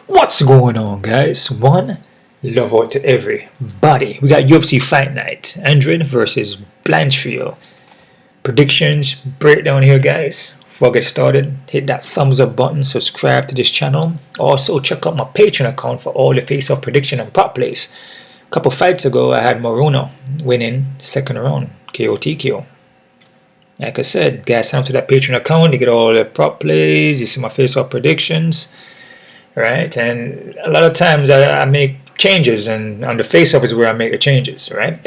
What's going on, guys? One love out to everybody. We got UFC Fight Night, Andrade versus Blanchfield. Predictions, breakdown here, guys. Before I get started, hit that thumbs up button, subscribe to this channel. Also, check out my Patreon account for all the face-off prediction and prop plays. A couple fights ago, I had Bruno winning second round, KO TKO. Like I said, guys, sign up to that Patreon account. You get all the prop plays, you see my face-off predictions. Right, and a lot of times I make changes, and on the face-off is where I make the changes. Right,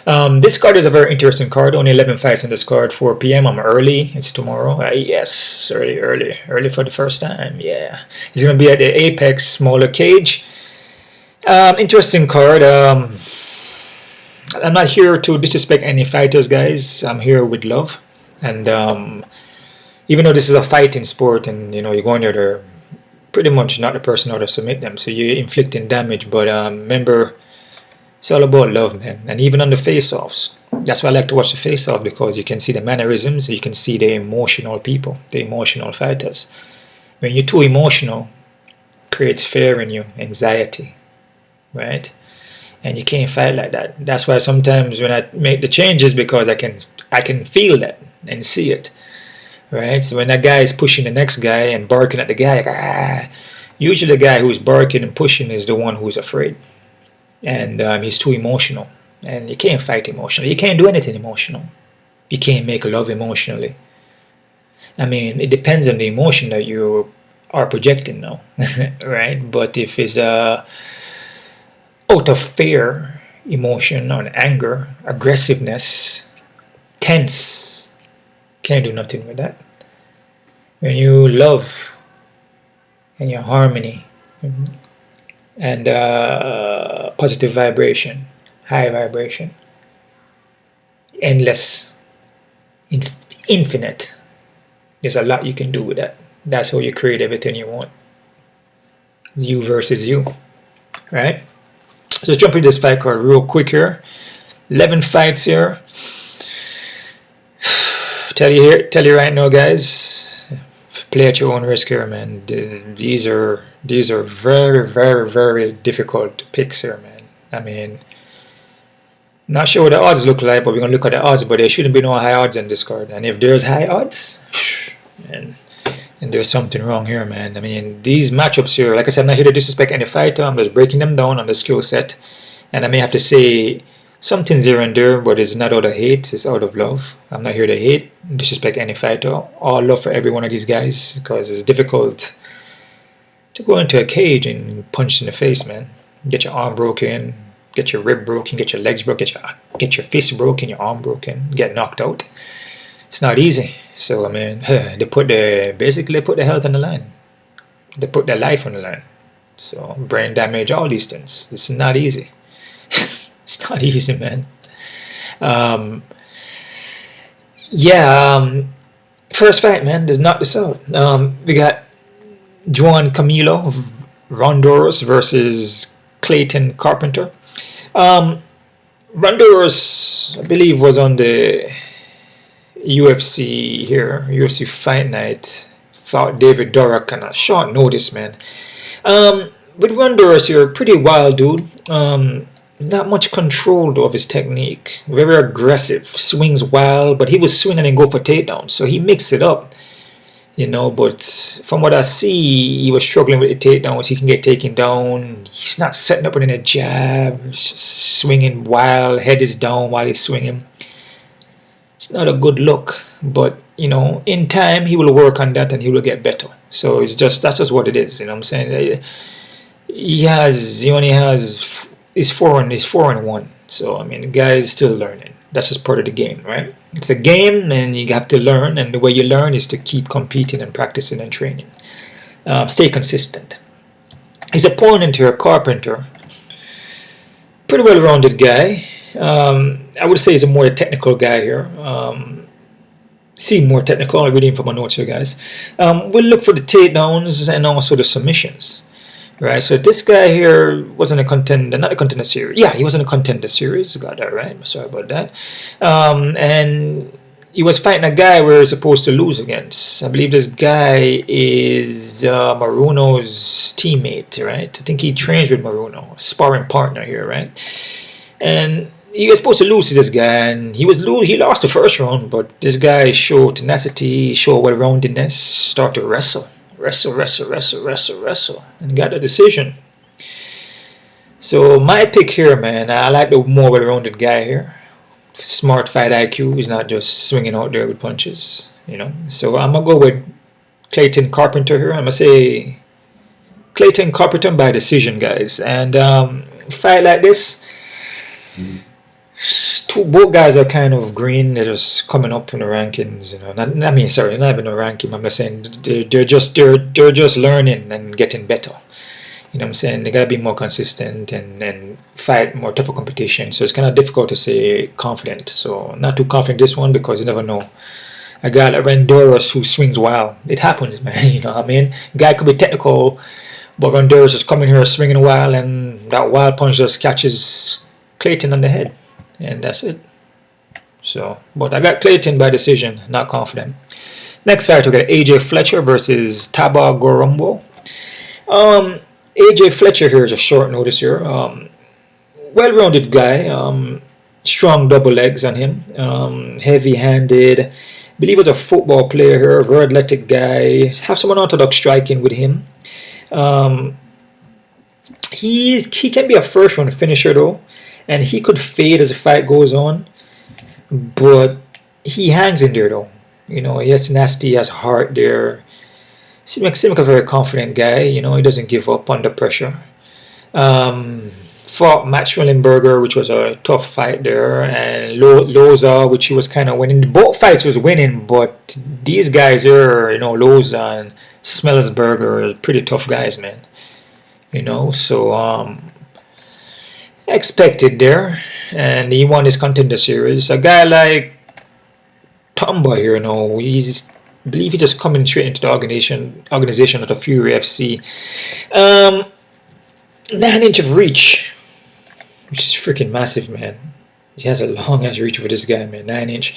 this card is a very interesting card. Only 11 fights on this card. 4 p.m. I'm early. It's tomorrow. Yes, early for the first time. Yeah, it's gonna be at the Apex smaller cage. Interesting card. I'm not here to disrespect any fighters, guys. I'm here with love, and even though this is a fighting sport, and you know you're going there to pretty much not the person how to submit them, so you're inflicting damage, but remember, it's all about love, man. And even on the face-offs, that's why I like to watch the face-offs, because you can see the mannerisms, you can see the emotional people, the emotional fighters. When you're too emotional, it creates fear in you, anxiety, right? And you can't fight like that. That's why sometimes when I make the changes, because I can feel that and see it. Right, so when that guy is pushing the next guy and barking at the guy, usually the guy who's barking and pushing is the one who's afraid, and he's too emotional. And you can't fight emotionally. You can't do anything emotional. You can't make love emotionally. I mean, it depends on the emotion that you are projecting now, right? But if it's out of fear, emotion, or anger, aggressiveness, tense. Can't do nothing with that. When you love and your harmony and positive vibration, high vibration, endless, infinite, there's a lot you can do with that. That's how you create everything you want. You versus you, right? So let's jump into this fight card real quick here. 11 fights here. Tell you right now, guys, play at your own risk here, man. These are very difficult picks here, man. I mean, not sure what the odds look like, but we're gonna look at the odds. But there shouldn't be no high odds in this card. And if there's high odds, and there's something wrong here, man. I mean, these matchups here, like I said, I'm not here to disrespect any fighter. I'm just breaking them down on the skill set, and I may have to say something's here and there, but it's not out of hate, it's out of love. I'm not here to hate, disrespect any fighter. All love for every one of these guys, because it's difficult to go into a cage and punch in the face, man. Get your arm broken, get your rib broken, get your legs broken, get your fist broken, your arm broken, get knocked out. It's not easy. So I mean, basically they put their health on the line. They put their life on the line. So brain damage, all these things. It's not easy. It's not easy, man. First fight, man. Let's knock this out. We got Juan Camilo Ronderos versus Clayton Carpenter. Ronderos, I believe, was on the UFC here, UFC Fight Night. Fought David Dorak on a short notice, man. With Ronderos, you're a pretty wild dude. Not much control of his technique. Very aggressive, swings wild, but he was swinging and go for takedowns, so he mixed it up, you know. But from what I see, he was struggling with the takedowns. He can get taken down. He's not setting up in a jab, swinging wild, head is down while he's swinging. It's not a good look, but you know, in time he will work on that and he will get better. So that's just what it is, you know what I'm saying? He's 4-1, so I mean the guy is still learning. That's just part of the game, right? It's a game and you have to learn, and the way you learn is to keep competing and practicing and training. Stay consistent. His opponent here, Carpenter, pretty well-rounded guy. I would say he's a more technical guy here. Seem more technical. I'm reading from my notes here, guys. We'll look for the takedowns and also the submissions. Right, so this guy here wasn't a contender, not a contender series. Yeah, he wasn't a contender series. Got that right. Sorry about that. And he was fighting a guy we were supposed to lose against. I believe this guy is Maruno's teammate, right? I think he trains with Maruno, a sparring partner here, right? And he was supposed to lose to this guy, and he lost the first round, but this guy showed tenacity, showed well-roundedness, started to wrestle, and got a decision. So my pick here, man, I like the more well-rounded guy here. Smart fight IQ. He's not just swinging out there with punches, you know. So I'm gonna go with Clayton Carpenter here. I'm gonna say Clayton Carpenter by decision, guys. And fight like this, both guys are kind of green. They're just coming up in the rankings, you know. Not even the ranking. I'm just saying they're just learning and getting better. You know what I'm saying? They gotta be more consistent and fight more tougher competition. So it's kind of difficult to say confident. So not too confident this one because you never know. A guy like Rendoros who swings wild. It happens, man. You know what I mean? Guy could be technical, but Rendoros is coming here swinging wild, and that wild punch just catches Clayton on the head, and that's it. So, but I got Clayton by decision. Not confident. Next fight we got AJ Fletcher versus Taba Gorombo. AJ Fletcher here is a short notice here. Well-rounded guy. Strong double legs on him. Heavy-handed. I believe he's a football player here. Very athletic guy. Have some unorthodox striking with him. He can be a first-round finisher though, and he could fade as the fight goes on. But he hangs in there though. You know, he has nasty, he has heart there. Seems like a very confident guy, you know, he doesn't give up under pressure. Fought Matt Schwellenberger, which was a tough fight there, and Loza, which he was kind of winning. Both fights was winning, but these guys here, you know, Loza and Schwellenberger are pretty tough guys, man. You know, so expected there, and he won his contender series. A guy like Tomba here, you know, I believe he just coming straight into the organization of the Fury FC. 9 inch of reach, which is freaking massive, man. He has a long ass reach for this guy, man. 9 inch.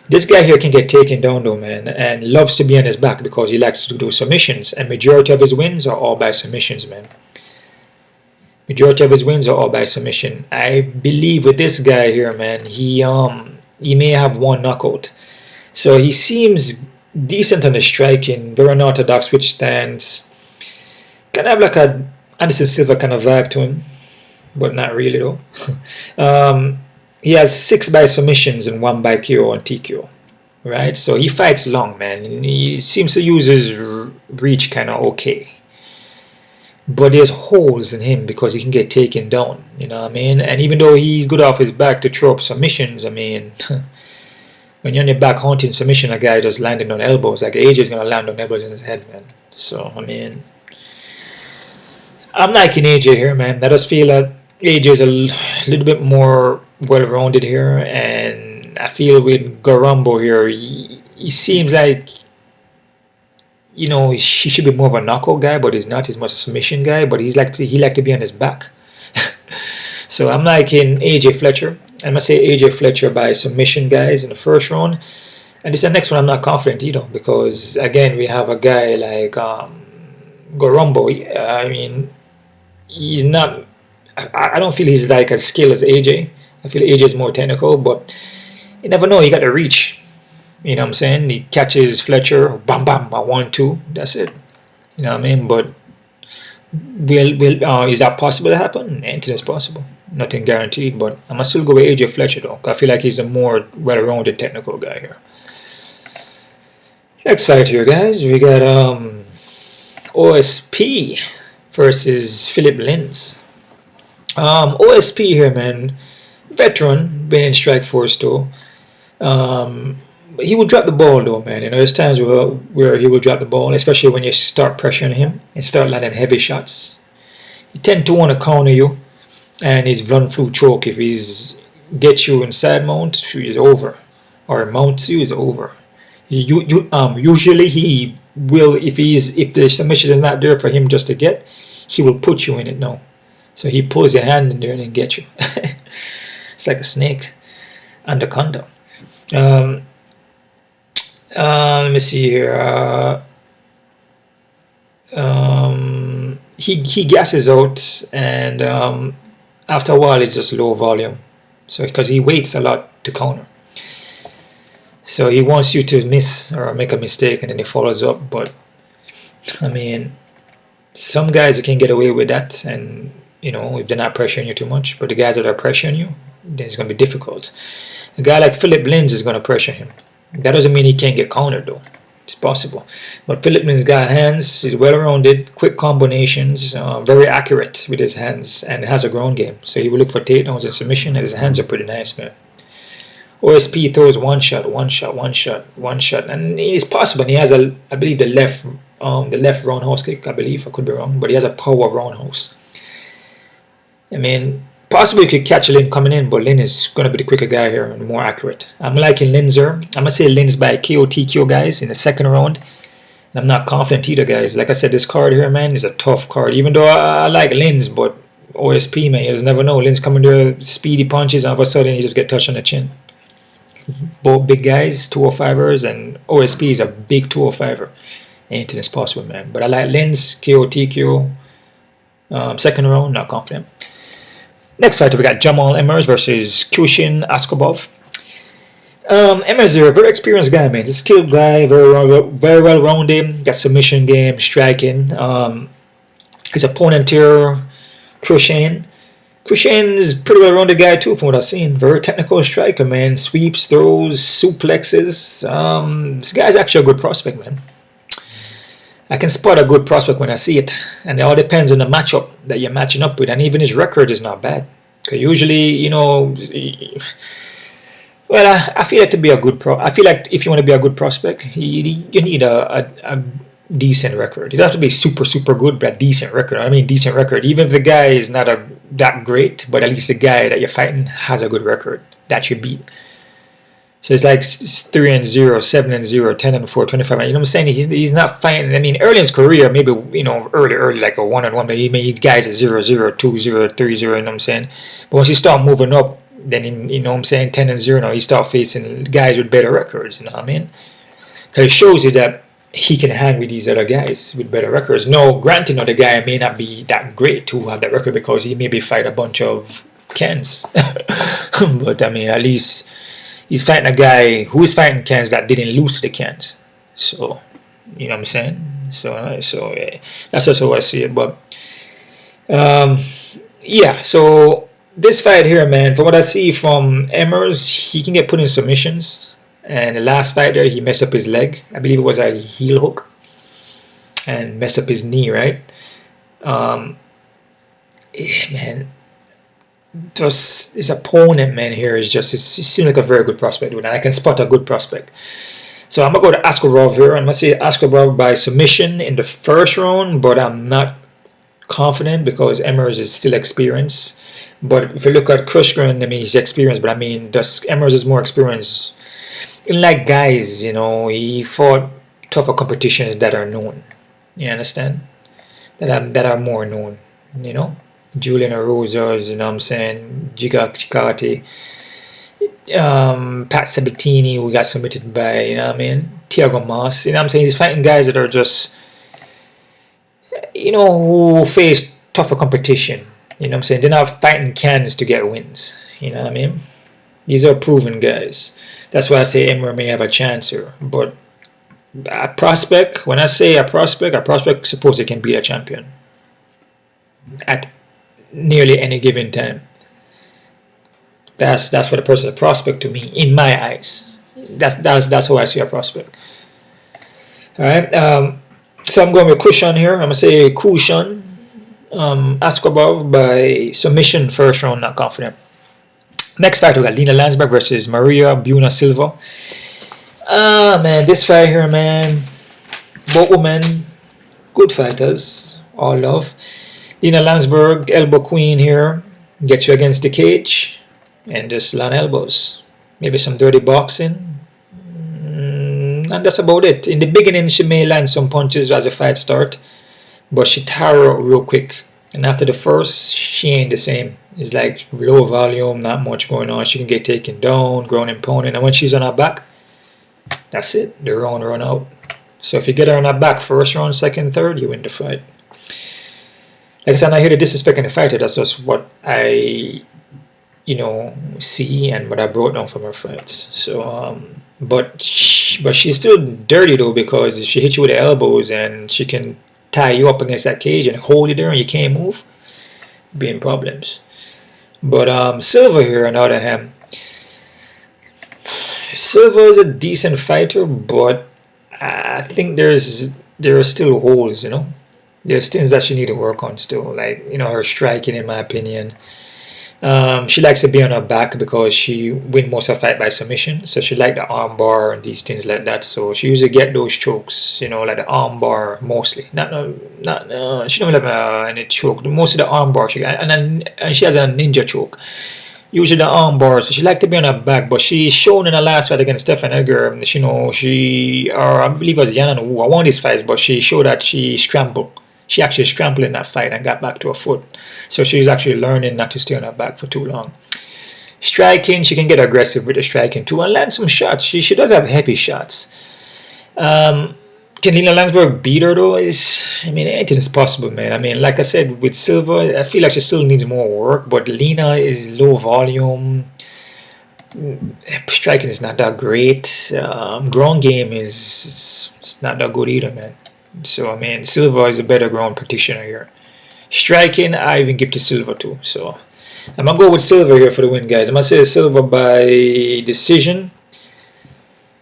This guy here can get taken down though, man, and loves to be on his back because he likes to do submissions, and majority of his wins are all by submissions, man. Majority of his wins are all by submission. I believe with this guy here, man, he may have one knockout. So he seems decent on the striking, very unorthodox switch stance. Kind of have like a Anderson Silva kind of vibe to him, but not really though. He has 6 by submissions and 1 by KO and TKO, right? So he fights long, man, and he seems to use his reach kind of okay. But there's holes in him because he can get taken down, you know what I mean? And even though he's good off his back to throw up submissions, I mean, when you're on your back hunting submission, a guy just landing on elbows, like AJ is going to land on elbows in his head, man. So, I mean, I'm liking AJ here, man. I just feel that AJ is a little bit more well-rounded here, and I feel with Gorombo here, he seems like, you know, he should be more of a knockout guy, but he's not. He's much a submission guy, but he like to be on his back. So I'm liking AJ Fletcher. I'm gonna say AJ Fletcher by submission, guys, in the first round. And this is the next one I'm not confident either, because again we have a guy like Gorombo. I mean, he's not. I don't feel he's like as skilled as AJ. I feel AJ is more technical, but you never know. He got the reach. You know what I'm saying? He catches Fletcher, bam bam, a 1-2. That's it. You know what I mean? But is that possible to happen? Anything is possible. Nothing guaranteed. But I'm gonna still go with AJ Fletcher though. I feel like he's a more well-rounded technical guy here. Next fight here, guys. We got OSP versus Philipe Lins. OSP here, man. Veteran, been in Strikeforce though. He would drop the ball though, man. You know, there's times where he would drop the ball, especially when you start pressuring him and start landing heavy shots. He tend to want to counter you, and his run through choke. If he's gets you inside mount, he's over, or mounts you, is over. Usually he will, if the submission is not there for him just to get, he will put you in it now. So he pulls your hand in there and then get you. It's like a snake, anaconda. Let me see here. He gasses out, and after a while it's just low volume. So because he waits a lot to counter, so he wants you to miss or make a mistake, and then he follows up. But I mean, some guys you can get away with that, and you know, if they're not pressuring you too much. But the guys that are pressuring you, then it's going to be difficult. A guy like Philipe Lins is going to pressure him. That doesn't mean he can't get countered though. It's possible. But Philipe Lins got hands, he's well-rounded, quick combinations, very accurate with his hands, and has a ground game. So he will look for takedowns and submission, and his hands are pretty nice, man. OSP throws one shot, and it's possible. And he has I believe the left roundhouse kick. I believe I could be wrong, but he has a power roundhouse. I mean, possibly you could catch Lin coming in, but Lin is going to be the quicker guy here and more accurate. I'm liking Linzer. I'm going to say Lin's by KO TKO, guys, in the second round. And I'm not confident either, guys. Like I said, this card here, man, is a tough card. Even though I like Lin's, but OSP, man, you just never know. Lin's coming there, speedy punches, and all of a sudden you just get touched on the chin. Both big guys, 205ers, and OSP is a big 205er. Anything is possible, man. But I like Lin's, KO TKO. Second round, not confident. Next fighter, we got Jamal Emmers versus Khusein Askhabov. Emmers is a very experienced guy, man. He's a skilled guy, very well rounded, got submission game, striking. His opponent here, Khusein. Khusein is a pretty well rounded guy too, from what I've seen. Very technical striker, man. Sweeps, throws, suplexes. This guy's actually a good prospect, man. I can spot a good prospect when I see it, and it all depends on the matchup that you're matching up with, and even his record is not bad. Because usually, you know, well, I feel like to be a good I feel like if you want to be a good prospect, you need a decent record. You don't have to be super good, but a decent record. I mean, decent record. Even if the guy is not that great, but at least the guy that you're fighting has a good record that you beat. So it's like 3-0, 7-0, 10-4, 25. You know what I'm saying? He's not fighting. I mean, early in his career, maybe, you know, early like a 1-on-1, but he made guys at 0-0, 2-0, 3-0. You know what I'm saying? But once you start moving up, then you know what I'm saying, 10-0 now, you start facing guys with better records. You know what I mean? Because it shows you that he can hang with these other guys with better records. No, granted, the guy may not be that great to have that record because he maybe fight a bunch of Kens. But I mean, at least he's fighting a guy who is fighting Kens that didn't lose to the Kens. So, you know what I'm saying? So yeah, that's also what I see it. But, yeah, so this fight here, man, from what I see from Emmers, he can get put in submissions. And the last fight there, he messed up his leg. I believe it was a heel hook. And messed up his knee, right? Yeah, man. Just his opponent, man, here is just, it seems like a very good prospect, and I can spot a good prospect. So I'm gonna go to Askhabov here. I'm gonna say Askhabov by submission in the first round, but I'm not confident because Emmers is still experienced. But if you look at Khusein, I mean, he's experienced, but I mean, Emmers is more experienced. Like guys, you know, he fought tougher competitions that are known. You understand? That are more known, you know. Julian Arozos, you know what I'm saying, Giga Chikati, Pat Sabatini, who got submitted by, you know what I mean, Thiago Moss, you know what I'm saying, he's fighting guys that are just, you know, who face tougher competition, you know what I'm saying, they're not fighting cans to get wins, you know what I mean, these are proven guys. That's why I say Emmer may have a chance here, but a prospect, when I say a prospect suppose he can beat a champion at nearly any given time. That's what a person, a prospect to me, in my eyes. That's how I see a prospect. All right. So I'm going with Khusein here. I'm gonna say Khusein Askhabov by submission first round. Not confident. Next fight we got Lina Landsberg versus Maria Buena Silva. Man, this fight here, man. Both women, good fighters. All love. Lina Landsberg, elbow queen here, gets you against the cage, and just land elbows. Maybe some dirty boxing, and that's about it. In the beginning, she may land some punches as the fight starts, but she tire out real quick. And after the first, she ain't the same. It's like low volume, not much going on. She can get taken down, grown opponent, and when she's on her back, That's it. The round run out. So if you get her on her back first round, second, third, you win the fight. Like I said, I'm not here to disrespect any fighter. That's just what I, see and what I brought down from her fights. So, but she's still dirty though, because if she hits you with the elbows and she can tie you up against that cage and hold you there and you can't move, be in problems. But Silva here, on the other hand, Silva is a decent fighter, but I think there are still holes, There's things that she need to work on still, like, her striking, in my opinion. She likes to be on her back because she win most of her fight by submission, so she like the arm bar and these things like that. So she usually get those chokes, like the arm bar mostly. She don't have any choke. Most of the arm bar she got, and she has a ninja choke. Usually the arm bar, so she like to be on her back. But she shown in her last fight against Stephan Edgar, I believe it was Yan and Wu. I won these fights, but she showed that she scrambled. She actually scrambled in that fight and got back to her foot. So she's actually learning not to stay on her back for too long. Striking, she can get aggressive with the striking too and land some shots. She does have heavy shots. Can Lina Langsberg beat her though? Anything is possible, man. Like I said, with Silva, I feel like she still needs more work, but Lina is low volume. Striking is not that great. Ground game is not that good either, man. So, Silva is a better ground practitioner here. Striking, I even give to Silva too. So, I'm going to go with Silva here for the win, guys. I'm going to say Silva by decision.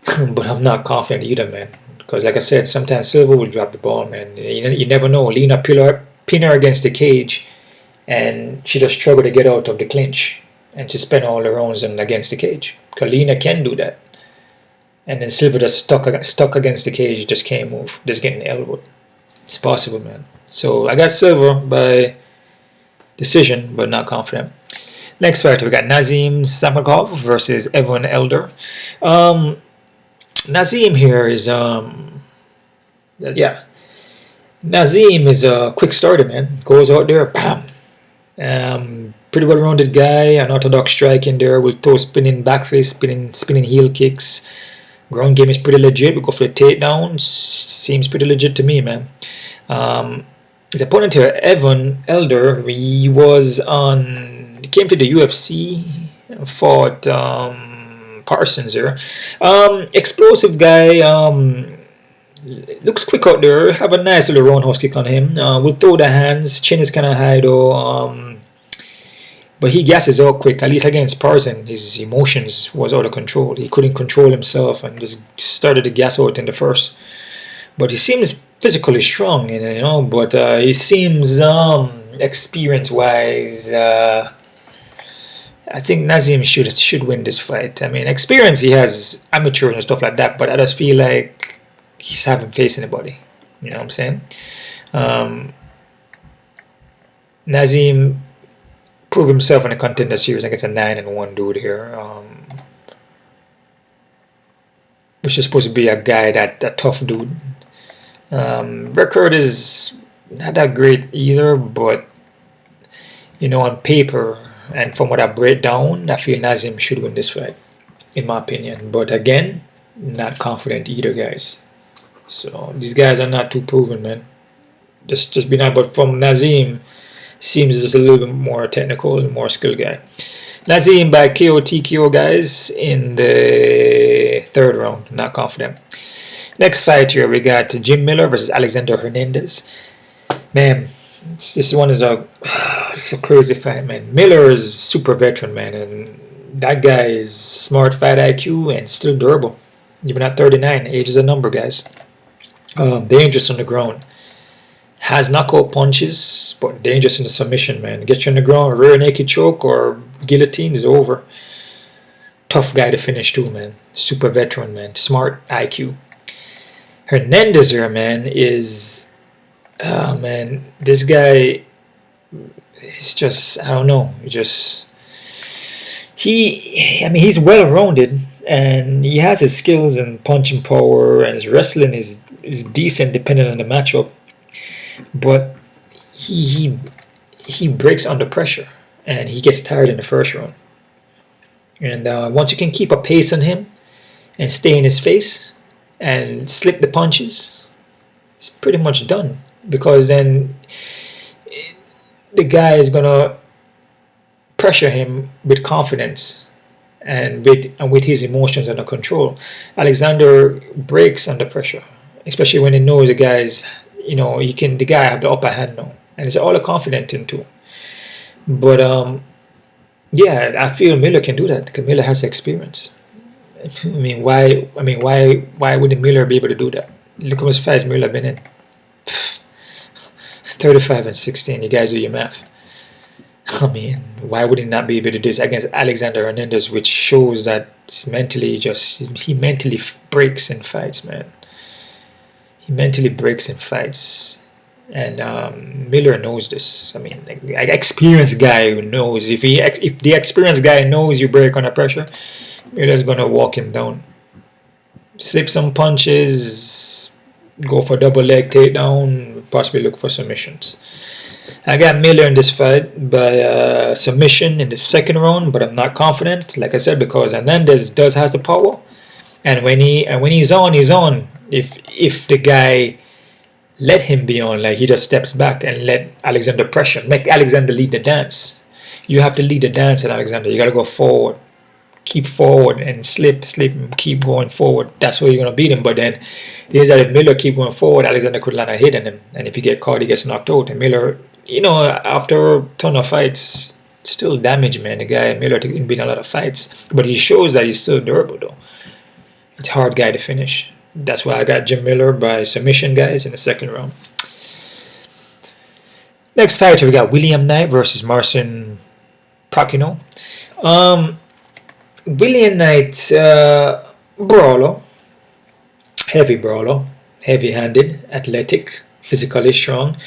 But I'm not confident either, man. Because, like I said, sometimes Silva will drop the ball, man. You never know. Lina pin her against the cage, and she just struggle to get out of the clinch. And she spend all the rounds against the cage. Because Lina can do that. And then Silva just stuck against the cage, just can't move, just getting elbowed. It's possible, man. So I got Silva by decision, but not confident. Next fight, we got Nazim Sadykhov versus Evan Elder. Nazim here is Nazim is a quick starter, man. Goes out there, bam. Pretty well-rounded guy, an orthodox striking there with toe spinning, back face spinning heel kicks. Ground game is pretty legit. We go for the takedowns. Seems pretty legit to me, man. His opponent here, Evan Elder, he came to the UFC, fought Parsons here. Explosive guy. Looks quick out there. Have a nice little roundhouse kick on him. Will throw the hands. Chin is kind of high though. But he gasses out quick. At least against Parsons, his emotions was out of control. He couldn't control himself and just started to gas out in the first. But he seems physically strong, But he seems experience-wise. I think Nazim should win this fight. Experience he has, amateurs and stuff like that. But I just feel like he's haven't faced anybody. You know what I'm saying? Nazim prove himself in a contender series against a 9-1 dude here, which is supposed to be a guy a tough dude. Record is not that great either, but on paper and from what I break down, I feel Nazim should win this fight, in my opinion. But again, not confident either, guys. So these guys are not too proven, man. Just be nice. But from Nazim, seems just a little bit more technical and more skilled guy. Nazim by KO TKO, guys, in the third round. Not confident. Next fight here, we got Jim Miller versus Alexander Hernandez. Man, this one is it's a crazy fight, man. Miller is super veteran, man, and that guy is smart fight IQ and still durable. Even at 39, age is a number, guys. Dangerous on the ground. Has knockout punches, but dangerous in the submission, man. Get you on the ground, rear naked choke or guillotine is over. Tough guy to finish too, man. Super veteran, man. Smart IQ. Hernandez here, man, is... man, this guy is just... I don't know. He's well-rounded, and he has his skills and punching power, and his wrestling is decent depending on the matchup. But he breaks under pressure and he gets tired in the first round. And once you can keep a pace on him and stay in his face, and slip the punches, it's pretty much done, because then the guy is gonna pressure him with confidence and with his emotions under control. Alexander breaks under pressure, especially when he knows the guy's, the guy have the upper hand now, and it's all a confident thing too. But yeah, I feel Miller can do that because Miller has experience. Why wouldn't Miller be able to do that? Look how much fights Miller been in. 35-16. You guys do your math. Why would he not be able to do this against Alexander Hernandez, which shows that he mentally breaks in fights, man. He mentally breaks in fights, and Miller knows this. An experienced guy who knows if the experienced guy knows you break under pressure, Miller's gonna walk him down, slip some punches, go for double leg takedown, possibly look for submissions. I got Miller in this fight by submission in the second round, but I'm not confident, like I said, because Hernandez has the power, and when he's on, he's on. If the guy let him be on, like he just steps back and let Alexander pressure, make Alexander lead the dance. You have to lead the dance at Alexander. You got to go forward, keep forward, and slip, and keep going forward. That's where you're gonna beat him. But then there's that Miller keep going forward, Alexander could land a hit on him, and if he get caught, he gets knocked out. And Miller, after a ton of fights, still damaged, man. The guy Miller been in a lot of fights, but he shows that he's still durable though. It's a hard guy to finish. That's why I got Jim Miller by submission, guys, in the second round. Next fighter, we got William Knight versus Marcin Prachnio. William Knight, brawler, heavy-handed, athletic, physically strong.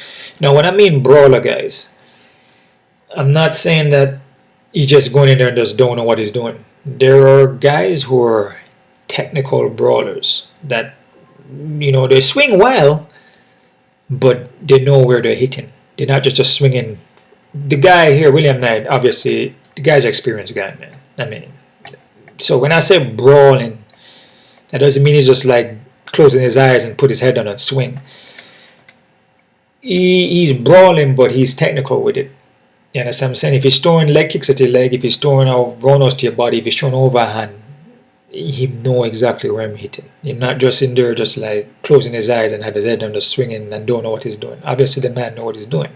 Now, when I mean brawler, guys, I'm not saying that he's just going in there and just don't know what he's doing. There are guys who are technical brawlers that, they swing well, but they know where they're hitting. They're not just swinging. The guy here, William Knight, obviously, the guy's an experienced guy, man. So when I say brawling, that doesn't mean he's just like closing his eyes and put his head down and swing. He's brawling, but he's technical with it. You understand what I'm saying? If he's throwing leg kicks at your leg, if he's throwing out ronos to your body, if he's throwing overhand, he know exactly where I'm hitting. He's not just in there just like closing his eyes and have his head down just swinging and don't know what he's doing. Obviously the man know what he's doing.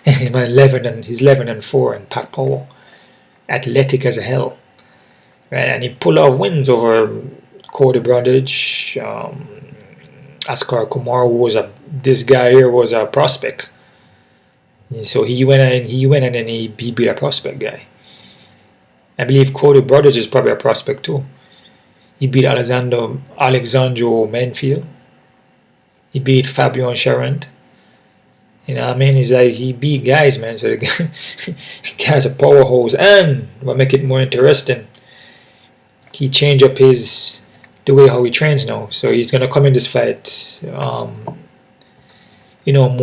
He's 11-4 and pack power. Athletic as hell. Right? And he pulled off wins over Cody Brundage, Askar Kumar, this guy here was a prospect. So he went and then he beat a prospect guy. I believe Cody Brundage is probably a prospect too. He beat Alexandro Manfield. He beat Fabian Charent. He's like, he beat guys, man. So the guy's a powerhouse. And what make it more interesting, he changed up the way how he trains now. So he's gonna come in this fight, he's gonna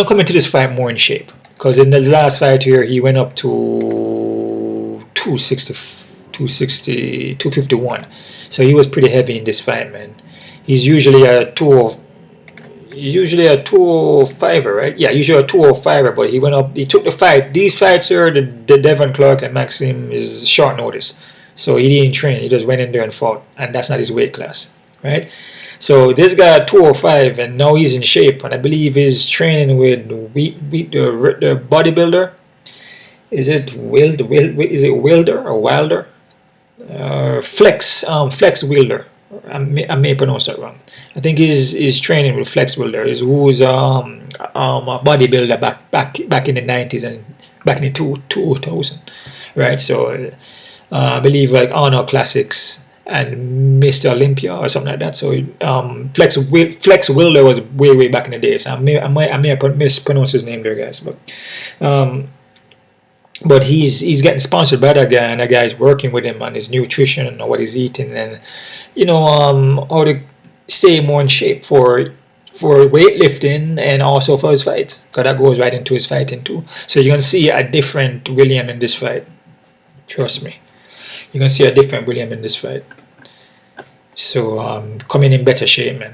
come into this fight more in shape. Because in the last fight here, he went up to 251. So he was pretty heavy in this fight, man. He's usually a 205er, right? Yeah, usually a 205er, but he went up, he took the fight. These fights here, the Devon Clark and Maxim is short notice. So he didn't train, he just went in there and fought. And that's not his weight class, right? So this guy 205 and now he's in shape, and I believe he's training with the bodybuilder. Is it Wilder or Wilder? Flex Wilder. I may pronounce that wrong. I think he's training with Flex Wilder. Who's a bodybuilder back in the 90s and back in the 2000, right? So I believe like Honor Classics and Mr. Olympia or something like that. So Flex Wilder was way back in the days. I may mispronounce his name there, guys, but he's getting sponsored by that guy, and that guy's working with him on his nutrition and what he's eating, and how to stay more in shape for weightlifting and also for his fights, because that goes right into his fighting too. So you're gonna see a different William in this fight. Trust me, you're gonna see a different William in this fight. So coming in better shape, man.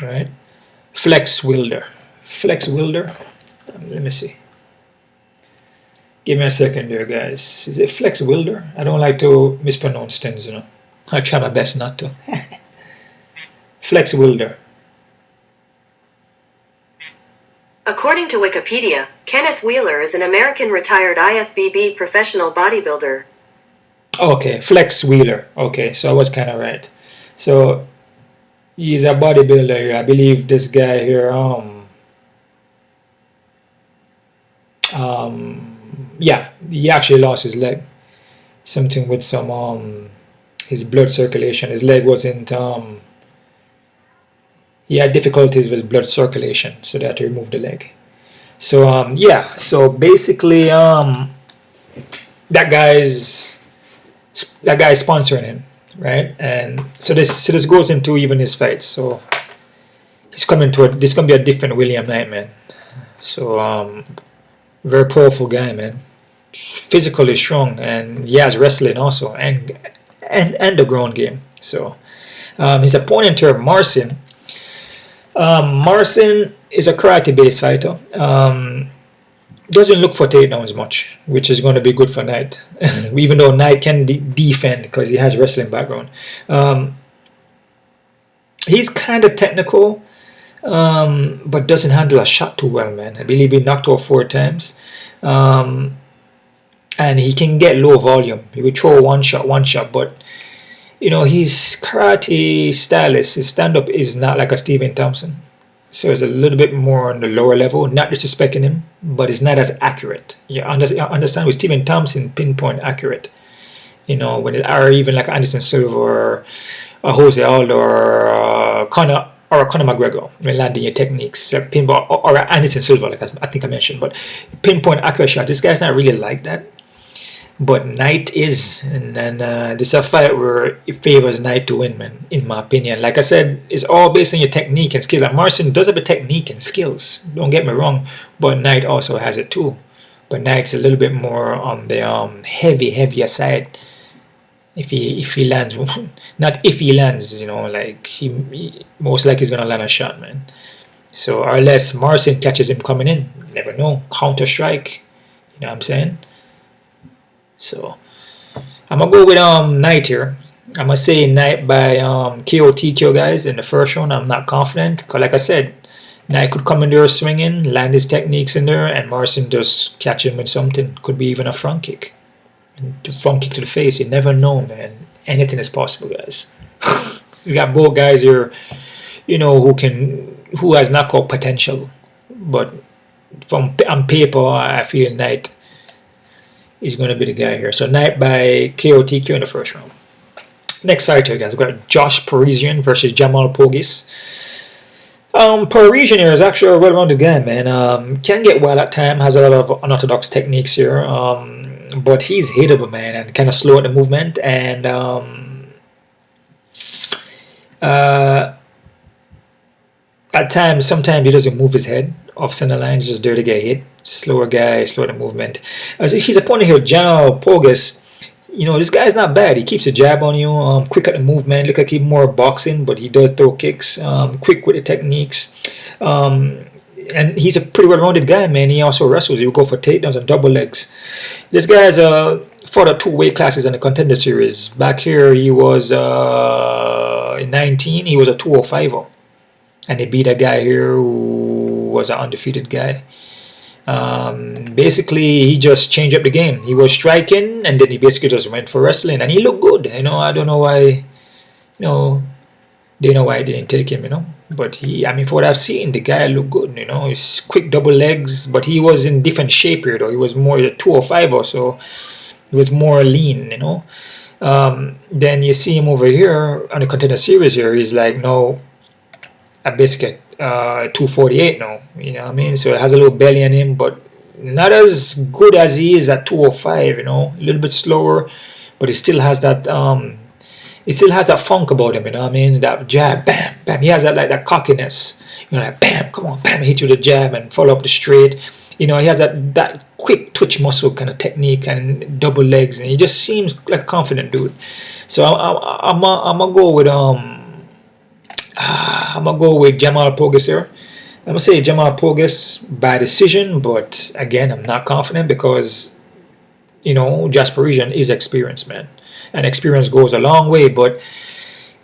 Right? Flex Wilder. Let me see. Give me a second there, guys. Is it Flex Wilder? I don't like to mispronounce things, you know. I try my best not to. Flex Wilder. According to Wikipedia, Kenneth Wheeler is an American retired IFBB professional bodybuilder. Okay, Flex Wheeler. Okay, so I was kind of right. So he's a bodybuilder here. I believe this guy here. Yeah, he actually lost his leg. Something with some his blood circulation. His leg wasn't. He had difficulties with blood circulation, so they had to remove the leg. So yeah. So basically, that guy's sponsoring him, right? And so this goes into even his fights. So he's coming to this gonna be a different William Knight, man. So very powerful guy, man. Physically strong, and he has wrestling also, and the ground game. So his opponent here, Marcin. Marcin is a karate-based fighter. Doesn't look for takedowns much, which is going to be good for Knight. Even though Knight can defend because he has wrestling background. He's kind of technical, but doesn't handle a shot too well, man. I believe he knocked out 4 times. And he can get low volume. He would throw one shot, but you know, his karate stylist, his stand-up is not like a Stephen Thompson. So it's a little bit more on the lower level, not disrespecting him, but it's not as accurate. You understand, with Stephen Thompson, pinpoint accurate. You know, when it are even like Anderson Silva or Jose Aldo or Conor McGregor, when landing your techniques, like pinball, or Anderson Silva, like I think I mentioned, but pinpoint accurate shot. This guy's not really like that. But Knight is, and this is a fight where it favors Knight to win, man, in my opinion. Like I said, it's all based on your technique and skills. And Marcin does have a technique and skills, don't get me wrong, but Knight also has it too. But Knight's a little bit more on the heavier side. If he lands, not if he lands, you know, like he most likely is gonna land a shot, man. So unless Marcin catches him coming in, never know. Counter strike, you know what I'm saying? So I'm gonna go with Knight here. I'm gonna say Knight by KO TKO, guys, in the first round. I'm not confident because, like I said, Knight could come in there swinging, land his techniques in there, and Marcin just catch him with something. Could be even a front kick. Front kick to the face. You never know, man. Anything is possible, guys. We got both guys here, you know, who has knockout potential, but on paper, I feel Knight is going to be the guy here. So Knight by KO TKO in the first round. Next fight here, guys. We've got Josh Parisian versus Jamal Pogues. Parisian here is actually a well-rounded guy, man. Can get wild at time, has a lot of unorthodox techniques here. But he's hittable, man, and kind of slow at the movement. And at times, sometimes he doesn't move his head off center line. He's just there to get hit. Slower guy, slow at the movement. His opponent here, Jamal Pogues. You know, this guy's not bad. He keeps a jab on you, quick at the movement. Look like he's more boxing, but he does throw kicks. Quick with the techniques. And he's a pretty well-rounded guy, man. He also wrestles. He will go for takedowns and double legs. This guy's fought at 2 weight classes in the Contender Series. Back here, he was in 19. He was a 205er, and he beat a guy here who was an undefeated guy. Basically, he just changed up the game. He was striking, and then he basically just went for wrestling, and he looked good. You know, I don't know why. You know, they know why I didn't take him. You know. But I mean, for what I've seen, the guy looked good, you know. He's quick double legs, but he was in different shape here, though. He was more 205 or so. He was more lean, you know. Then you see him over here on the Contender Series here. He's like, no, I basically 248 now, you know what I mean? So it has a little belly on him, but not as good as he is at 205, you know. A little bit slower, but he still has that funk about him, you know what I mean? That jab, bam, bam. He has that cockiness, you know, like bam, come on, bam, hit you with the jab and follow up the straight. You know, he has that quick twitch muscle kind of technique and double legs, and he just seems like a confident dude. So I'm gonna go with Jamal Pogues here. I'm gonna say Jamal Pogues by decision, but again, I'm not confident because Josh Parisian is experienced, man, and experience goes a long way. But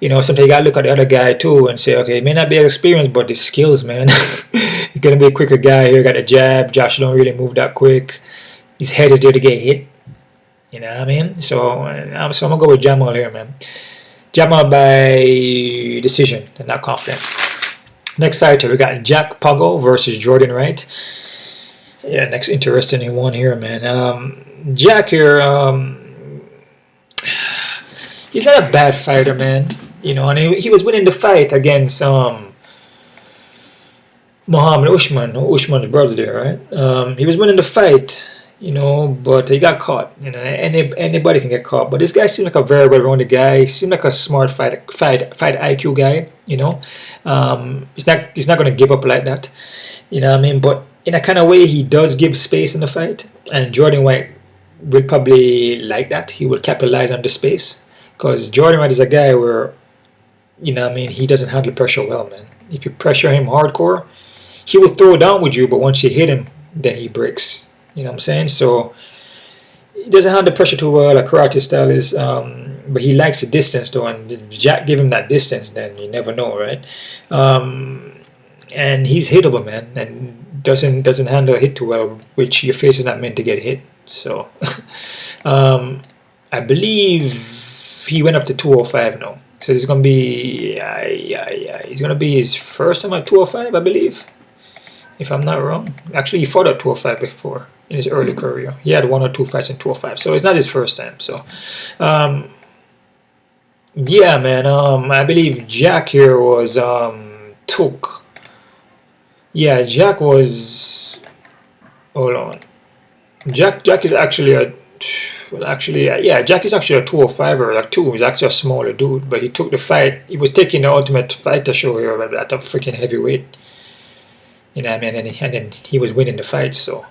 sometimes you gotta look at the other guy too and say, okay, he may not be experienced, but the skills, man. He's gonna be a quicker guy here. Got a jab. Josh don't really move that quick. His head is there to get hit. You know what I mean? So I'm gonna go with Jamal here, man. Jamal by decision. I'm not confident. Next fighter, we got Zac Pauga versus Jordan Wright. Yeah, next interesting one here, man. Jack here, he's not a bad fighter, man. And he was winning the fight against Muhammad Usman's brother there, right? He was winning the fight, but he got caught. Anybody can get caught. But this guy seemed like a very well-rounded guy. He seemed like a smart fight IQ guy. He's not going to give up like that. You know what I mean? But in a kind of way, he does give space in the fight, and Jordan Wright will probably like that. He will capitalize on the space because Jordan Wright is a guy where, he doesn't handle pressure well, man. If you pressure him hardcore, he will throw down with you, but once you hit him, then he breaks. You know what I'm saying? So he doesn't handle pressure too well, like karate style is, but he likes the distance though, and if Jack give him that distance, then you never know, right? And he's hittable, man, and doesn't handle a hit too well, which your face is not meant to get hit. So I believe he went up to 205 now. So it's gonna be it's gonna be his first time at 205, I believe, if I'm not wrong. Actually, he fought at 205 before in his early career. He had 1 or 2 fights in 205, so it's not his first time. So yeah, man. I believe Jack here was took. Yeah, Jack was. Hold on. Jack is actually a. Well, actually, yeah, Jack is actually a 205er, like 2. He's actually a smaller dude, but he took the fight. He was taking the Ultimate Fighter show here at a freaking heavyweight. You know what I mean? And then he was winning the fight. So,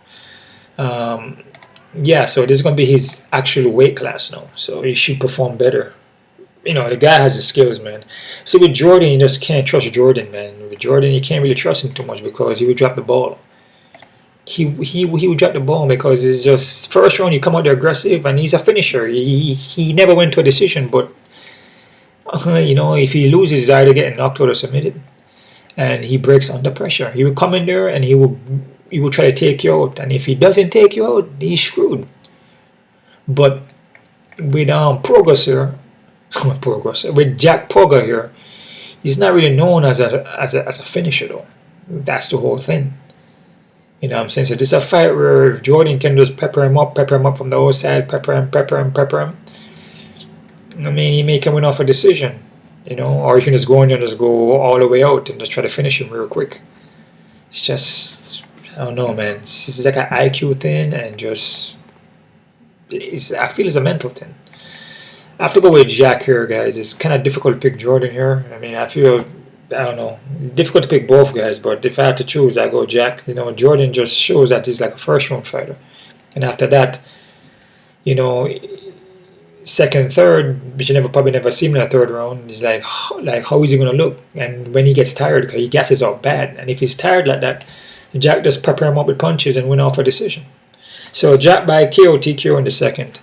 yeah, so this is going to be his actual weight class now. So he should perform better. The guy has the skills, man. See, with Jordan, you just can't trust Jordan, man. With Jordan, you can't really trust him too much because he would drop the ball. He would drop the ball because it's just first round you come out there aggressive and he's a finisher. He never went to a decision, but if he loses, he's either getting knocked out or submitted, and he breaks under pressure. He will come in there and he will try to take you out, and if he doesn't take you out, he's screwed. But with Pogues here, with Zac Pauga here, he's not really known as a finisher though. That's the whole thing. You know what I'm saying? So this is a fight where if Jordan can just pepper him up from the outside, pepper him. I mean, he may come in off a decision, or you can just go in there and just go all the way out and just try to finish him real quick. It's just, I don't know, man. It's like an IQ thing, and just, I feel it's a mental thing. I have to go with Jack here, guys. It's kind of difficult to pick Jordan here. I mean, I don't know. Difficult to pick both guys, but if I had to choose, I go Jack. Jordan just shows that he's like a first round fighter, and after that, second, third, but you probably never see him in a third round. He's like how is he gonna look? And when he gets tired, because he gasses out bad, and if he's tired like that, Jack just pepper him up with punches and win off a decision. So Jack by KO TKO in the second.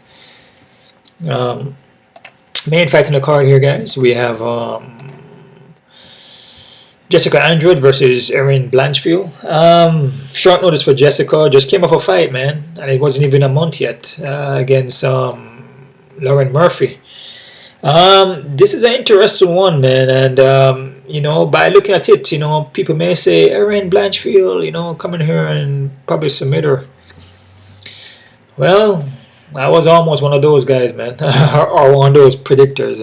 Main fight in the card here, guys. We have Jéssica Andrade versus Erin Blanchfield. Short notice for Jéssica. Just came off a fight, man, and it wasn't even a month yet against Lauren Murphy. This is an interesting one, man, and by looking at it, people may say Erin Blanchfield, come in here and probably submit her. Well, I was almost one of those guys, man, or one of those predictors,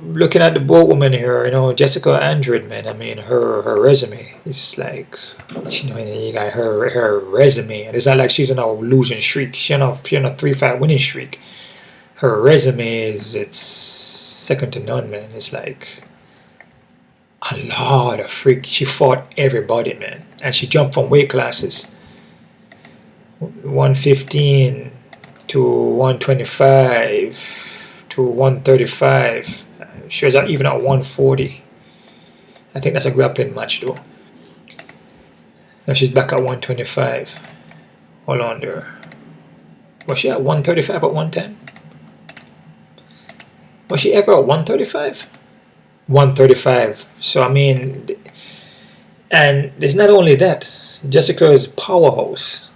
looking at the boat woman here, Jéssica Andrade, man. I mean, her resume is like, you got her resume, and it's not like she's on a losing streak. She's on a 3-5 winning streak. Her resume it's second to none, man. It's like a lot of freak. She fought everybody, man, and she jumped from weight classes, 115 to 125. to 135. She was even at 140. I think that's a grappling match though. Now she's back at 125. Hold on there. Was she at 135 at one time? Was she ever at 135? 135. So I mean, and it's not only that. Jéssica is powerhouse.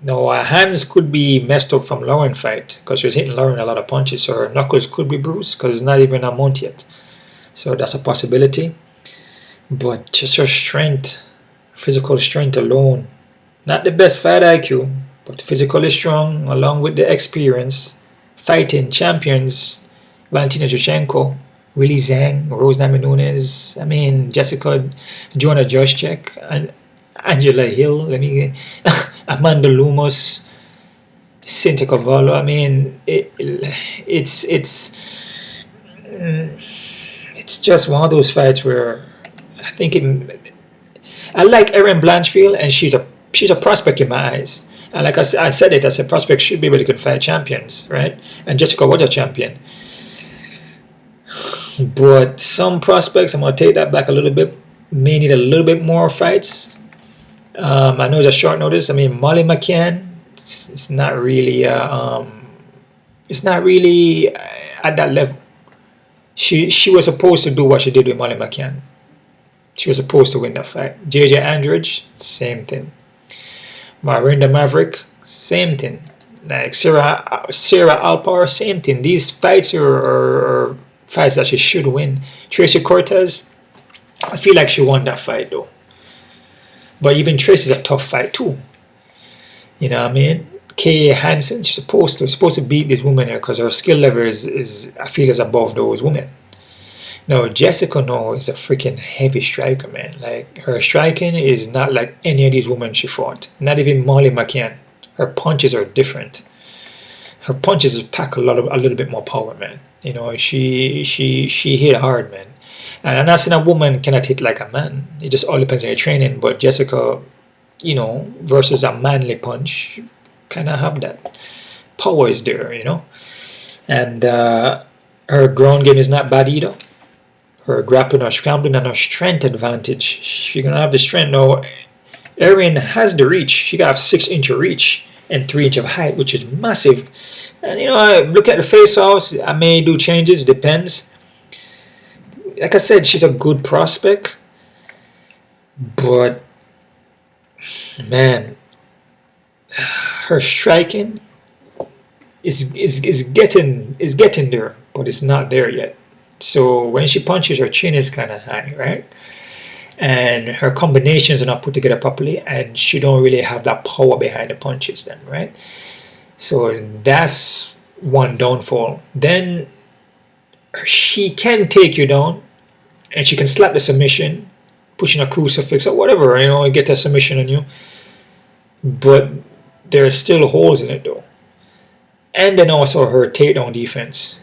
Now her hands could be messed up from Lauren fight because she was hitting Lauren a lot of punches, so her knuckles could be bruised because it's not even a month yet. So that's a possibility. But just her strength, physical strength alone, not the best fight IQ, but physically strong along with the experience, fighting champions, Valentina Shevchenko, Willie Zhang, Rose Namajunas. I mean, Jéssica, Joanna Jacek, and Angela Hill. Amanda Lumos, Cynthia Cavallo. I mean, it's just one of those fights where I think I like Erin Blanchfield, and she's a prospect in my eyes. And like I said it, as a prospect should be able to fight champions, right? And Jéssica was a champion. But some prospects, I'm going to take that back a little bit, may need a little bit more fights. I know it's a short notice. I mean, Molly McCann, it's not really at that level. She was supposed to do what she did with Molly McCann. She was supposed to win that fight. JJ Andridge, same thing. Marinda Maverick, same thing. Like Sarah Alpar, same thing. These fights are fights that she should win. Tracy Cortez, I feel like she won that fight though. But even Tracy's a tough fight too. You know what I mean? Kay Hansen, she's supposed to beat this woman here because her skill level is I feel is above those women. No, Jéssica no is a freaking heavy striker, man. Like her striking is not like any of these women she fought. Not even Molly McCann. Her punches are different. Her punches pack a little bit more power, man. You know, she hit hard, man. And I'm not saying a woman cannot hit like a man. It just all depends on your training. But Jéssica, you know, versus a manly punch, kind of have that power is there, you know. And her ground game is not bad either. Her grappling, her scrambling, and her strength advantage. She's gonna have the strength. Now, Erin has the reach. She got 6-inch reach and 3-inch of height, which is massive. And you know, I look at the face-offs. I may do changes. Depends. Like I said, she's a good prospect, but man, her striking is getting there, but it's not there yet. So when she punches, her chin is kind of high, right? And her combinations are not put together properly, and she don't really have that power behind the punches then, right? So that's one downfall. Then she can take you down, and she can slap the submission, pushing a crucifix or whatever, you know, get a submission on you. But there are still holes in it though. And then also her takedown defense.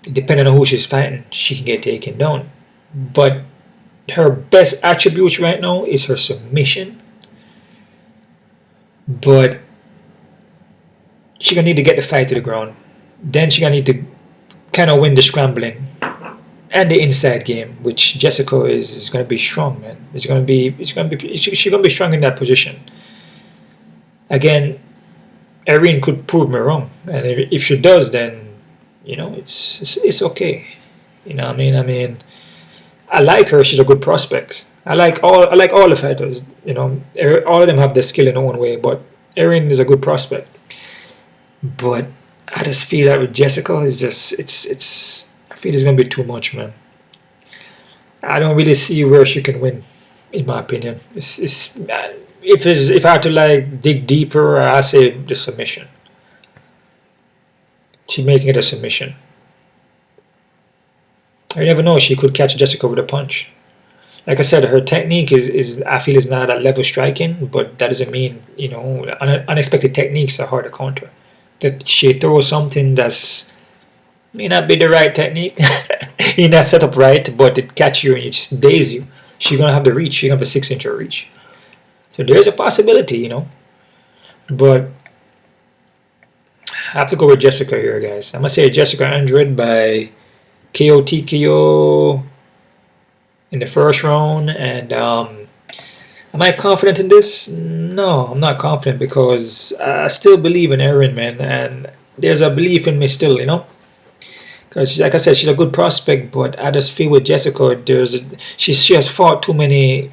Depending on who she's fighting, she can get taken down. But her best attributes right now is her submission. But she's gonna need to get the fight to the ground. Then she's gonna need to kind of win the scrambling and the inside game, which Jéssica is gonna be strong, man. She's gonna be strong in that position. Again, Erin could prove me wrong, and if she does, then you know it's okay. You know what I mean? I mean, I like her. She's a good prospect. I like all the fighters. You know, all of them have their skill in their own way, but Erin is a good prospect. But I just feel that with Jéssica, it's I feel it's gonna be too much, man. I don't really see where she can win, in my opinion. If I had to like dig deeper, I say the submission. She's making it a submission. I never know. She could catch Jéssica with a punch. Like I said, her technique is I feel is not at level striking, but that doesn't mean, you know, unexpected techniques are hard to counter. That she throws something that's may not be the right technique, you're not set up right, but it catch you and it just daze you. She's gonna have the reach. She's gonna have a 6-inch reach. So there's a possibility, you know. But I have to go with Jéssica here, guys. I'm gonna say Jéssica Andrade by KO TKO in the first round. And am I confident in this? No, I'm not confident because I still believe in Erin, man, and there's a belief in me still, you know. Because, like I said, she's a good prospect, but I just feel with Jéssica, she has fought too many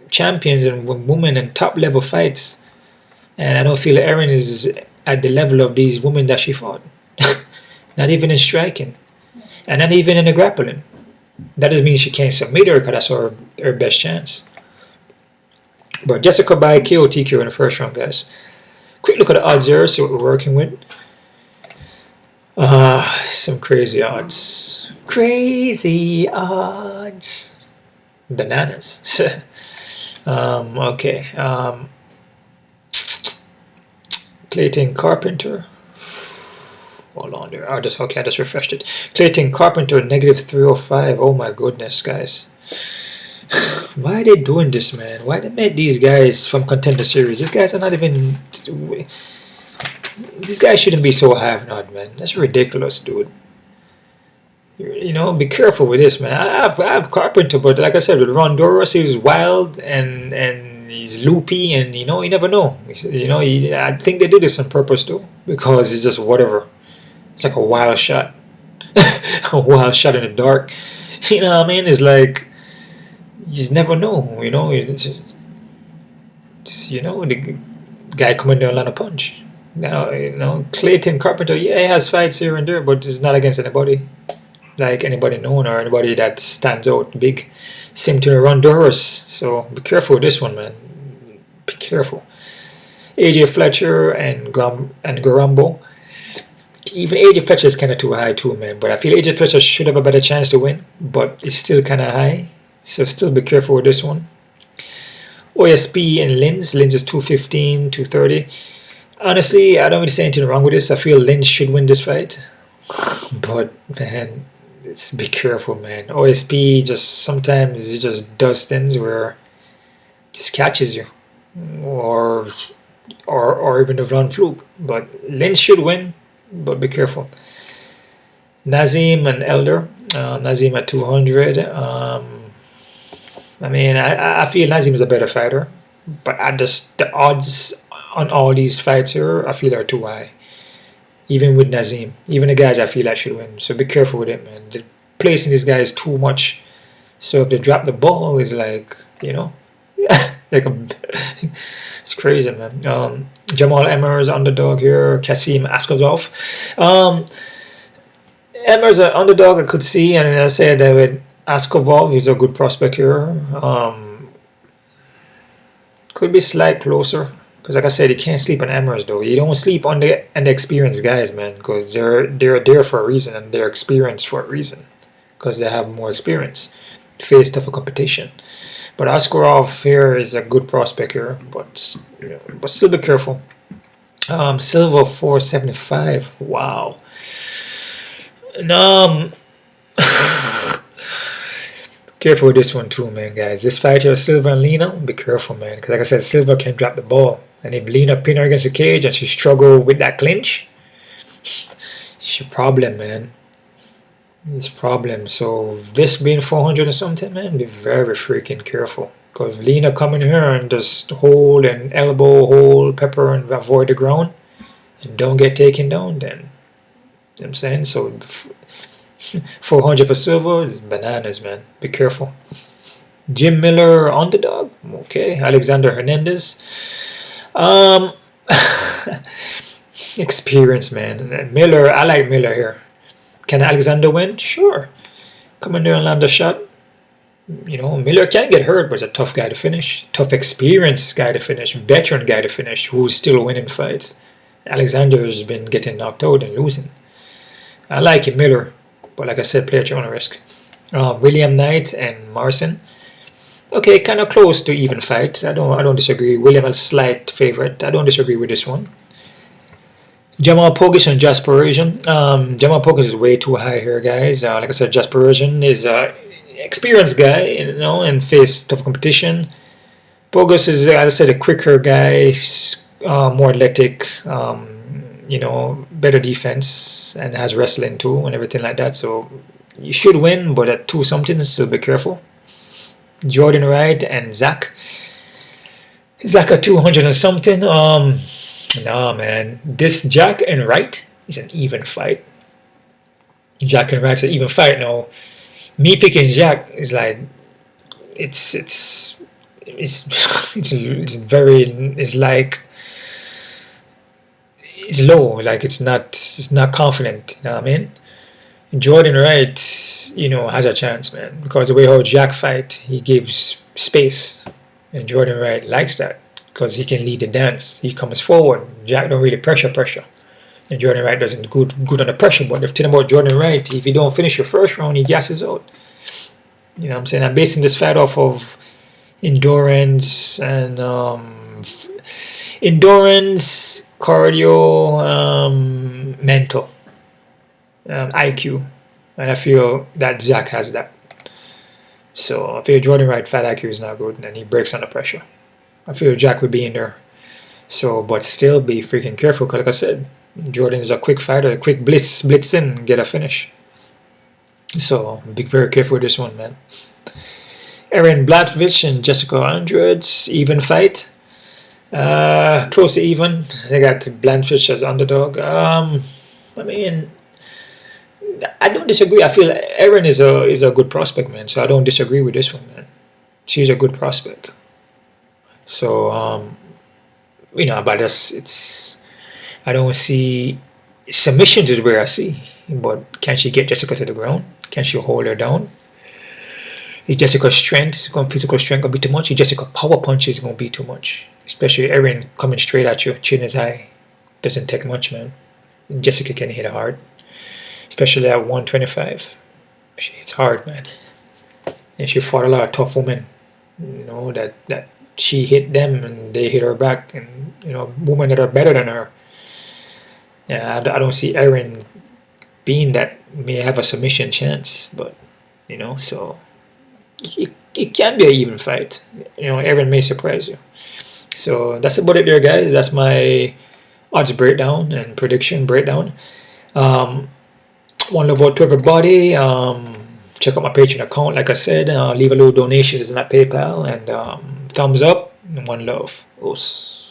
champions and women in top level fights, and I don't feel Erin is at the level of these women that she fought. Not even in striking, and not even in the grappling. That doesn't mean she can't submit her, because that's her best chance. But Jéssica by KO TKO in the first round, guys. Quick look at the odds here, see what we're working with. Some crazy odds. Crazy odds. Bananas. Okay. Clayton Carpenter. Hold on there. I just refreshed it. Clayton Carpenter -305. Oh my goodness, guys. Why are they doing this, man? Why they made these guys from Contender Series? These guys are not even. These guys shouldn't be so have-not, man. That's ridiculous, dude. You know, be careful with this, man. I have Carpenter, but like I said, with Rondoros, he's wild and he's loopy, and you know, you never know. You know, I think they did this on purpose too, because it's just whatever. It's like a wild shot, a wild shot in the dark. You know what I mean? It's like you just never know. You know, the guy coming down land a punch. Now, you know, Clayton Carpenter, yeah, he has fights here and there, but it's not against anybody, like anybody known or anybody that stands out big. Same to Rondoros, so be careful with this one, man. Be careful. AJ Fletcher and Garambo. Even AJ Fletcher is kind of too high too, man. But I feel AJ Fletcher should have a better chance to win, but it's still kind of high. So still be careful with this one. OSP and Lins. Lins is 215, 230. Honestly, I don't really see anything wrong with this. I feel Lynch should win this fight. But, man, be careful, man. OSP just sometimes he just does things where it just catches you. Or even the run fluke. But Lynch should win, but be careful. Nazim and Elder. Nazim at 200. I mean, I feel Nazim is a better fighter. But the odds on all these fights here, I feel are too high. Even with Nazim. Even the guys I feel I should win. So be careful with it, man. They're placing these guys too much. So if they drop the ball, it's like, you know, it's crazy, man. Jamal Emmer's underdog here. Khusein Askhabov. Emmer's an underdog I could see. And I said that with Askhabov, he's a good prospect here. Could be slight closer. Because like I said, you can't sleep on Emers though. You don't sleep on the experienced guys, man. Because they're there for a reason, and they're experienced for a reason. Because they have more experience. Face tougher competition. But Askharov here is a good prospect here. But still be careful. Silva 475. Wow. And careful with this one too, man, guys. This fight here, Silva and Lena, be careful, man. Because like I said, Silva can drop the ball. And if Lena pin her against the cage and she struggle with that clinch, it's a problem, man. It's a problem. So this being 400 or something, man, be very freaking careful. Because Lena come in here and just hold and elbow, hold, pepper, and avoid the ground. And don't get taken down then. You know what I'm saying? So 400 for Silva is bananas, man. Be careful. Jim Miller, underdog. Okay. Alexander Hernandez. Experience, man. Miller, I like Miller here. Can Alexander win? Sure. Come in there and land a shot. You know, Miller can get hurt, but he's a tough guy to finish. Tough experienced guy to finish. Veteran guy to finish, who's still winning fights. Alexander has been getting knocked out and losing. I like him, Miller. But like I said, play at your own risk. William Knight and Morrison. Okay, kind of close to even fight. I don't disagree. William a slight favorite. I don't disagree with this one. Jamal Pogues and Jasperian. Jamal Pogues is way too high here, guys. Like I said, Jasperian is an experienced guy, you know, and face tough competition. Pogues is, as I said, a quicker guy, more athletic. you know, better defense and has wrestling too and everything like that. So you should win, but at 2-something, so be careful. Jordan Wright and Zach at 200 and something. Nah, man, this Jack and Wright is an even fight. Jack and Wright's an even fight. Now, me picking Jack is like it's very, it's like it's low, like it's not confident, you know what I mean? Jordan Wright, you know, has a chance, man, because the way how Jack fight, he gives space, and Jordan Wright likes that because he can lead the dance. He comes forward. Jack don't really pressure, and Jordan Wright doesn't good under pressure. But the thing about Jordan Wright, if you don't finish your first round, he gasses out. You know what I'm saying? I'm basing this fight off of endurance and endurance, cardio, mental, IQ, and I feel that Zach has that. So I feel Jordan Wright fight IQ is not good, and he breaks under pressure. I feel Jack would be in there. So, but still be freaking careful, because like I said, Jordan is a quick fighter, a quick blitz in, get a finish. So be very careful with this one, man. Erin Blatkovich and Jéssica Andrade, even fight. Close to even. They got Blanchfield as underdog. I mean, I don't disagree. I feel Erin is a good prospect, man. So I don't disagree with this one, man. She's a good prospect. So you know, but it's I don't see submissions is where I see. But can she get Jéssica to the ground? Can she hold her down? If Jéssica's strength, physical strength gonna be too much. If Jéssica power punches is gonna be too much. Especially Erin coming straight at you, chin is high. Doesn't take much, man. Jéssica can hit hard. Especially at 125. She hits hard, man. And she fought a lot of tough women. You know, that she hit them and they hit her back. And, you know, women that are better than her. Yeah, I don't see Erin being that may have a submission chance. But, you know, so it can be an even fight. You know, Erin may surprise you. So that's about it there, guys. That's my odds breakdown and prediction breakdown. One love out to everybody. Check out my Patreon account, like I said. Leave a little donations in that PayPal. And thumbs up and one love. Os.